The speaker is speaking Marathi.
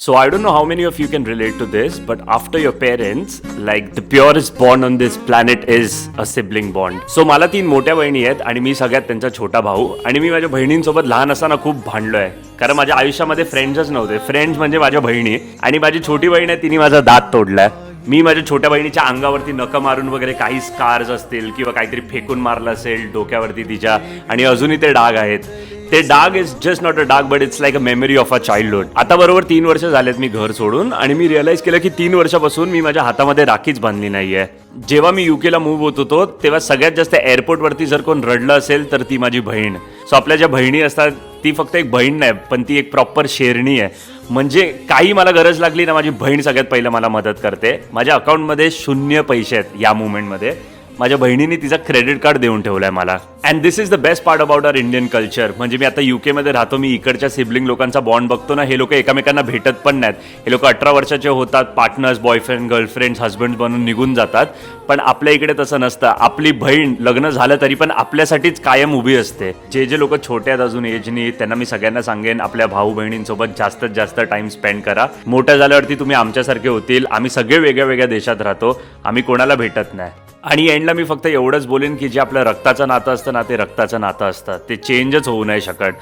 So I don't know how many of you can relate to this, but after your parents, like the purest bond on this planet is a sibling bond. So मला 3 मोठ्या बहिणी आहेत आणि मी सगळ्यात त्यांचा छोटा भाऊ आणि मी माझ्या बहिणींसोबत लहान असताना खूप भांडलोय. कारण माझ्या आयुष्यामध्ये फ्रेंड्सच नव्हते. फ्रेंड्स म्हणजे माझ्या बहिणी आणि माझी छोटी बहीण आहे, तिने माझा दात तोडलाय. मी माझ्या छोट्या बहिणीच्या अंगावरती नखं मारून वगैरे काही स्कार्स असतील किंवा काहीतरी फेकून मारलं असेल डोक्यावरती तिच्या आणि अजूनही ते डाग आहेत. ते डाग इज जस्ट नॉट अ डाग but it's like a memory of a childhood. आता बरोबर 3 वर्ष झालेत मी घर सोडून आणि मी रिअलाइज केलं की 3 वर्षापासून मी माझ्या हातामध्ये राखीच बांधली नाहीये. जेव्हा मी युकेला मूव्ह होत होतो तेव्हा सगळ्यात जास्त एअरपोर्टवरती जर कोण रडलं असेल तर ती माझी बहीण. सो आपल्या ज्या बहिणी असतात ती फक्त एक बहीण नाही पण ती एक प्रॉपर शेरणी आहे. म्हणजे काही मला गरज लागली ना माझी बहीण सगळ्यात पहिलं मला मदत करते. माझ्या अकाउंटमध्ये 0 पैसे आहेत या मुवमेंटमध्ये. माझ्या बहिणीने तिचा क्रेडिट कार्ड देऊन ठेवलाय मला. And this is the best part about our Indian culture. म्हणजे मी आता युकेमध्ये राहतो, मी इकडच्या सिबलिंग लोकांचा बॉन्ड बघतो ना, हे लोक एकमेकांना भेटत पण नाहीत. हे लोक 18 वर्षाचे होतात, पार्टनर्स, बॉयफ्रेंड, गर्लफ्रेंड, हस्बंड बनून निघून जातात. पण आपल्या इकडे तसं नसतं. आपली बहीण लग्न झालं तरी पण आपल्यासाठीच कायम उभी असते. जे लोक छोटे आहेत अजून एजनी, त्यांना मी सगळ्यांना सांगेन आपल्या भाऊ बहिणींसोबत जास्तीत जास्त टाइम स्पेंड करा. मोठ्या झाल्यावरती तुम्ही आमच्यासारखे होतील. आम्ही सगळे वेगळ्या वेगळ्या देशात राहतो, आम्ही कोणाला भेटत नाही. आणि एंडला मी फक्त एवढंच बोलेन की जे आपलं रक्ताचं नातं असतं ना, ते रक्ताचं नातं असतं, ते चेंजच होऊ नाही शकत.